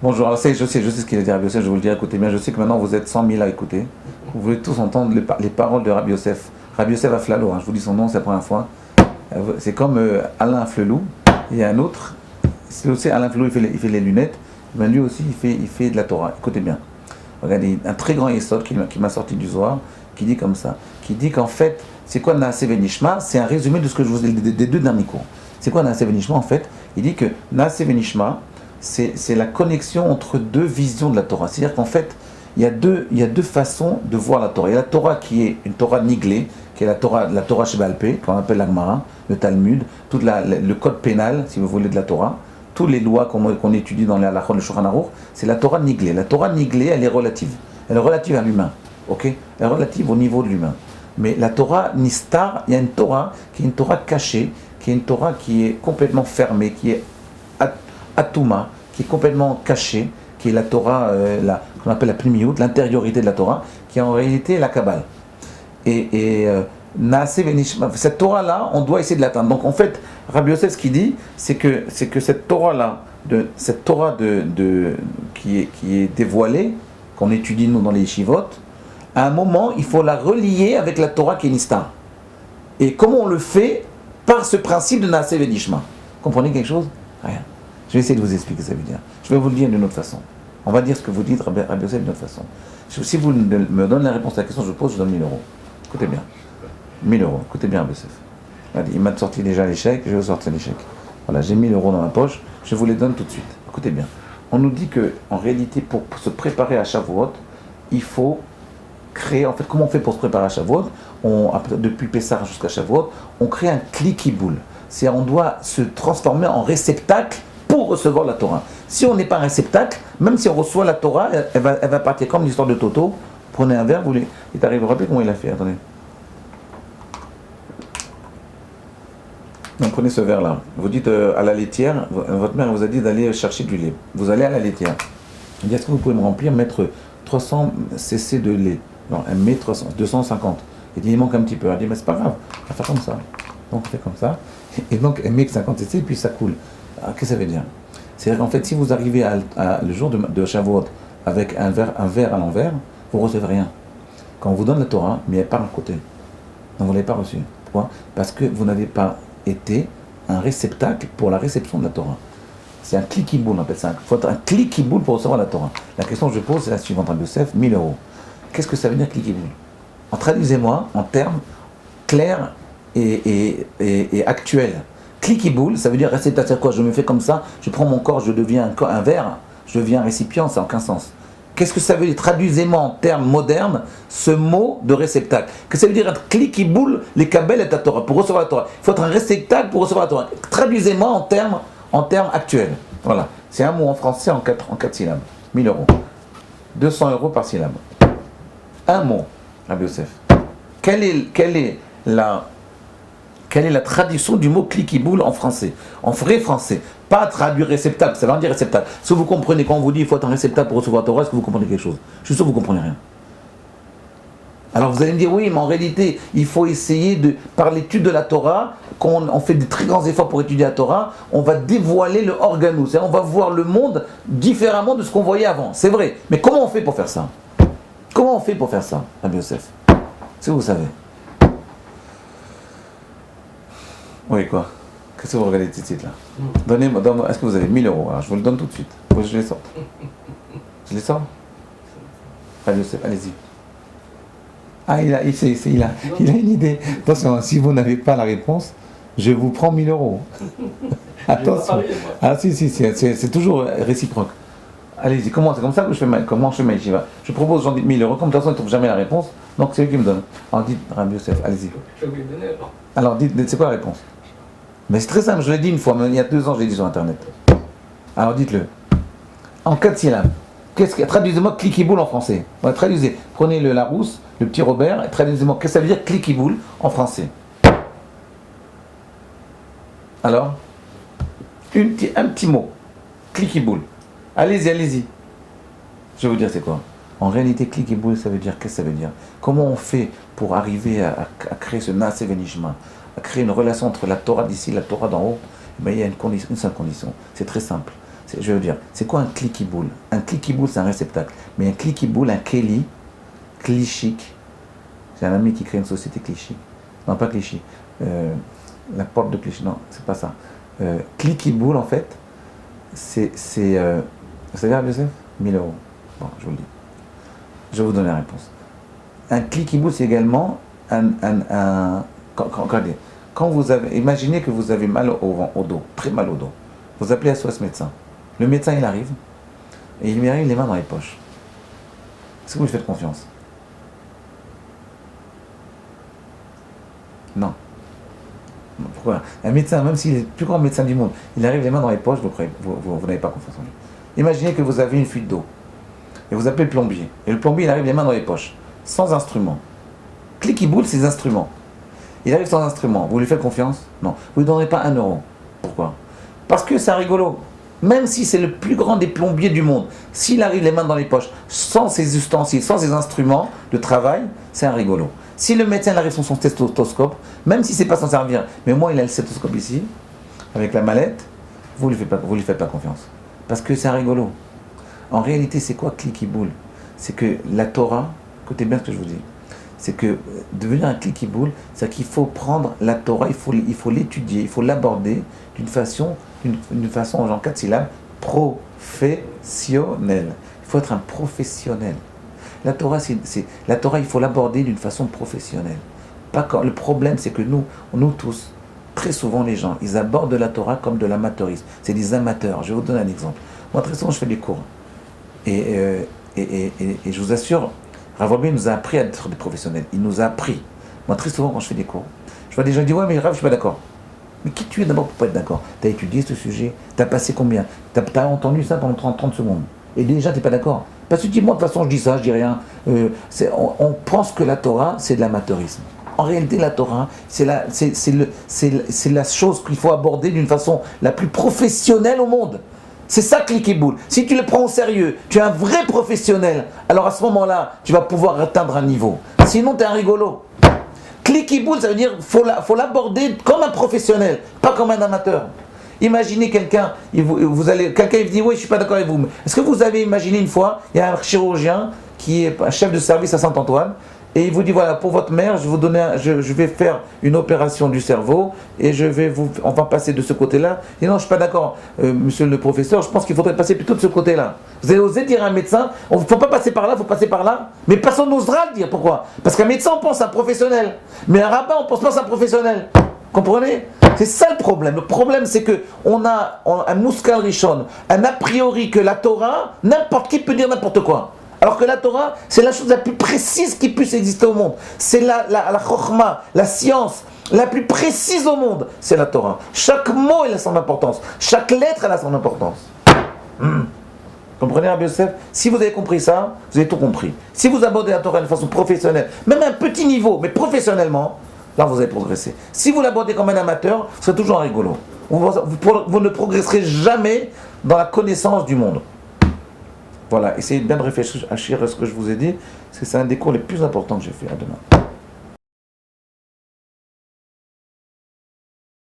Bonjour, alors je sais ce qu'il a dit Rabbi Yosef, je vous le dis, écoutez bien, je sais que maintenant vous êtes 100 000 à écouter. Vous voulez tous entendre les paroles de Rabbi Yosef. Rabbi Yosef Aflalo, je vous dis son nom, c'est la première fois. C'est comme Alain Flelou, il y a un autre, c'est aussi Alain Flelou, il fait les lunettes, mais lui aussi il fait de la Torah. Écoutez bien, regardez, un très grand Yesod qui m'a sorti du Zohar, qui dit comme ça, qui dit qu'en fait, c'est quoi Naaseh Venishma? C'est un résumé de ce que je vous ai dit des deux derniers cours. C'est quoi Naaseh Venishma en fait? Il dit que Naaseh Venishma, c'est la connexion entre deux visions de la Torah. C'est-à-dire qu'en fait, il y a deux façons de voir la Torah. Il y a la Torah qui est une Torah niglée, qui est la Torah Sheba'al Peh, qu'on appelle la Gemara, le Talmud, tout le code pénal, si vous voulez, de la Torah, toutes les lois qu'on étudie dans les halachot, le Shulchan Aruch, c'est la Torah niglée. La Torah niglée, elle est relative. Elle est relative à l'humain, ok? Elle est relative au niveau de l'humain. Mais la Torah Nistar, il y a une Torah qui est une Torah cachée, qui est une Torah qui est complètement fermée, qui est Atouma, qui est complètement cachée, qui est la Torah, qu'on appelle la Pnimiyut, l'intériorité de la Torah, qui est en réalité la Kabbale. Et Naaseh Venishma, cette Torah-là, on doit essayer de l'atteindre. Donc en fait, Rabbi Yosef, ce qu'il dit, c'est que cette Torah-là, qui est dévoilée, qu'on étudie nous dans les yeshivot, à un moment, il faut la relier avec la Torah qui est Nistar. Et comment on le fait? Par ce principe de Naaseh Venishma. Comprenez quelque chose? Rien. Je vais essayer de vous expliquer ce que ça veut dire. Je vais vous le dire d'une autre façon. On va dire ce que vous dites, Rabbi Yosef, d'une autre façon. Si vous me donnez la réponse à la question que je pose, je donne 1000 euros. Écoutez bien. 1000 euros. Écoutez bien, Rabbi Yosef. Il m'a sorti déjà l'échec, je vais vous sortir l'échec. Voilà, j'ai 1000 euros dans ma poche, je vous les donne tout de suite. Écoutez bien. On nous dit qu'en réalité, pour se préparer à Shavuot, il faut créer, en fait, comment on fait pour se préparer à Shavuot? Depuis Pessah jusqu'à Shavuot, on crée un cliquiboule. C'est-à-dire, on doit se transformer en réceptacle pour recevoir la Torah. Si on n'est pas un réceptacle, même si on reçoit la Torah, elle va partir comme l'histoire de Toto. Prenez un verre, il t'arrive à vous rappeler comment il a fait, attendez. Donc, prenez ce verre-là. Vous dites à la laitière, votre mère vous a dit d'aller chercher du lait. Vous allez à la laitière. Elle dit, est-ce que vous pouvez me remplir, mettre 300 cc de lait? Non, elle met 250. Elle dit, il manque un petit peu. Elle dit, mais c'est pas grave, on va faire comme ça. Donc on fait comme ça. Et donc elle met 50 cc et puis ça coule. Alors, qu'est-ce que ça veut dire? C'est-à-dire qu'en fait, si vous arrivez le jour de Shavuot avec un verre à l'envers, vous ne recevez rien. Quand on vous donne la Torah, mais elle part à côté. Donc vous ne l'avez pas reçue. Pourquoi? Parce que vous n'avez pas été un réceptacle pour la réception de la Torah. C'est un cliquiboule, on appelle ça. Il faut être un cliquiboule pour recevoir la Torah. La question que je pose, c'est la suivante, Rabbi Yosef, 1000 euros. Qu'est-ce que ça veut dire cliquiboule? Traduisez-moi en termes clairs et actuels. Cliquiboule, ça veut dire réceptacle. C'est quoi? Je me fais comme ça, je prends mon corps, je deviens un verre, je deviens un récipient, ça n'a aucun sens. Qu'est-ce que ça veut dire? Traduisez-moi en termes modernes ce mot de réceptacle. Que ça veut dire être cliquiboule, les kabel et ta Torah, pour recevoir la Torah. Il faut être un réceptacle pour recevoir la Torah. Traduisez-moi en termes actuels. Voilà. C'est un mot en français en 4 syllabes. 1000 euros. 200 euros par syllabe. Un mot, Rabbi Yosef. Quelle est la traduction du mot cliquiboule en français? En vrai français. Pas traduire réceptacle, ça veut dire réceptacle. Si vous comprenez, quand on vous dit qu'il faut être un réceptacle pour recevoir la Torah, est-ce que vous comprenez quelque chose? Je suis sûr que vous ne comprenez rien. Alors vous allez me dire, oui, mais en réalité, il faut essayer par l'étude de la Torah, quand on fait de très grands efforts pour étudier la Torah, on va dévoiler le organou, c'est-à-dire on va voir le monde différemment de ce qu'on voyait avant. C'est vrai, mais comment on fait pour faire ça? Comment on fait pour faire ça, Rabbi Yosef? Si vous savez. Oui, quoi? Qu'est-ce que vous regardez tout de suite là? Donnez-moi, est-ce que vous avez 1000 euros? Alors je vous le donne tout de suite. Faut que je les sorte. Je les sors? Rabbi Yosef, allez-y. Ah, il a une idée. Attention, si vous n'avez pas la réponse, je vous prends 1000 euros. Attention. Ah si, c'est toujours réciproque. Allez-y, c'est comme ça que je fais ma yeshiva. Je propose aux gens 1000 euros, comme de toute façon ils ne trouvent jamais la réponse, donc c'est eux qui me donnent. Alors dites, Rabbi Yosef, allez-y. Je vais lui donner alors. Alors dites, c'est quoi la réponse? Mais c'est très simple, je l'ai dit une fois, mais il y a 2 ans, je l'ai dit sur internet. Alors dites-le. En 4 syllabes. Traduisez-moi cliquiboule en français. Ouais, traduisez. Prenez le Larousse, le petit Robert, et traduisez-moi. Qu'est-ce que ça veut dire cliquiboule en français? Alors un petit mot. Cliquiboule. Allez-y. Je vais vous dire c'est quoi. En réalité, cliquiboule, ça veut dire, qu'est-ce que ça veut dire? Comment on fait pour arriver à créer ce Naaseh Venishma, à créer une relation entre la Torah d'ici et la Torah d'en haut? Mais il y a une seule condition. C'est très simple. Je veux dire, c'est quoi un clicky-boule? Un clicky-boule, c'est un réceptacle. Mais un clicky-boule, un Kelly, Clichic, j'ai un ami qui crée une société Clichic. Non, pas Clichy. La porte de Clichy, non, c'est pas ça. Clicky-boule, en fait, c'est bien, Youssef 1000 euros. Bon, je vous le dis. Je vais vous donner la réponse. Un clicky-boule, c'est également quand vous avez, imaginez que vous avez mal au dos, très mal au dos. Vous appelez SOS médecin. Le médecin, il arrive et il lui arrive les mains dans les poches. Est-ce que vous lui faites confiance? Non. Pourquoi? Un médecin, même s'il est le plus grand médecin du monde, il arrive les mains dans les poches, vous n'avez pas confiance en lui. Imaginez que vous avez une fuite d'eau et vous appelez le plombier. Et le plombier, il arrive les mains dans les poches, sans instrument. Clicky-boule, c'est des instruments. Il arrive sans instrument. Vous lui faites confiance? Non. Vous ne lui donnerez pas 1 euro. Pourquoi? Parce que c'est rigolo. Même si c'est le plus grand des plombiers du monde, s'il arrive les mains dans les poches, sans ses ustensiles, sans ses instruments de travail, c'est un rigolo. Si le médecin arrive sur son stéthoscope, même si c'est pas s'en servir, mais au moins il a le stéthoscope ici, avec la mallette, vous lui faites pas confiance. Parce que c'est un rigolo. En réalité, c'est quoi clicky-boule? C'est que la Torah, écoutez bien ce que je vous dis, c'est que devenir un clicky-boule, c'est qu'il faut prendre la Torah, il faut l'étudier, il faut l'aborder d'une façon, en genre 4 syllabes, professionnelle. Il faut être un professionnel. La Torah, il faut l'aborder d'une façon professionnelle. Le problème, c'est que nous tous, très souvent les gens, ils abordent la Torah comme de l'amateurisme. C'est des amateurs. Je vais vous donner un exemple. Moi, très souvent, je fais des cours. Et je vous assure, Rav Wolbe nous a appris à être des professionnels. Il nous a appris. Moi, très souvent, quand je fais des cours, je vois des gens qui disent « Ouais, mais Rav, je suis pas d'accord. » Mais qui tu es d'abord pour pas être d'accord? Tu as étudié ce sujet? Tu as passé combien? Tu as entendu ça pendant 30 secondes. Et déjà, tu n'es pas d'accord? Parce que dis-moi, de toute façon, je dis ça, je dis rien. On pense que la Torah, c'est de l'amateurisme. En réalité, la Torah, c'est la chose qu'il faut aborder d'une façon la plus professionnelle au monde. C'est ça, clicky-boule. Si tu le prends au sérieux, tu es un vrai professionnel, alors à ce moment-là, tu vas pouvoir atteindre un niveau. Sinon, tu es un rigolo. Clicky-boule, ça veut dire qu'il faut l'aborder comme un professionnel, pas comme un amateur. Imaginez quelqu'un, quelqu'un il dit « Oui, je ne suis pas d'accord avec vous. » Est-ce que vous avez imaginé une fois, il y a un chirurgien qui est un chef de service à Saint-Antoine, et il vous dit « Voilà, pour votre mère, je vais faire une opération du cerveau, et on va passer de ce côté-là. » Et non, je ne suis pas d'accord, monsieur le professeur, je pense qu'il faudrait passer plutôt de ce côté-là. Vous avez osé dire à un médecin « Il ne faut pas passer par là, il faut passer par là. » Mais personne n'osera le dire. Pourquoi? Parce qu'un médecin, on pense à un professionnel. Mais un rabbin, on ne pense pas à un professionnel. Comprenez? C'est ça le problème. Le problème, c'est qu'on a un muskal rishon, un a priori que la Torah, n'importe qui peut dire n'importe quoi. Alors que la Torah, c'est la chose la plus précise qui puisse exister au monde. C'est la chokhma, la science la plus précise au monde. C'est la Torah. Chaque mot, il a son importance. Chaque lettre, elle a son importance. Comprenez, Rabbi Yosef? Si vous avez compris ça, vous avez tout compris. Si vous abordez la Torah de façon professionnelle, même à un petit niveau, mais professionnellement, là, vous allez progresser. Si vous l'abordez comme un amateur, vous serez toujours un rigolo. Vous ne progresserez jamais dans la connaissance du monde. Voilà, essayez bien de réfléchir à ce que je vous ai dit, parce que c'est un des cours les plus importants que j'ai fait. À demain.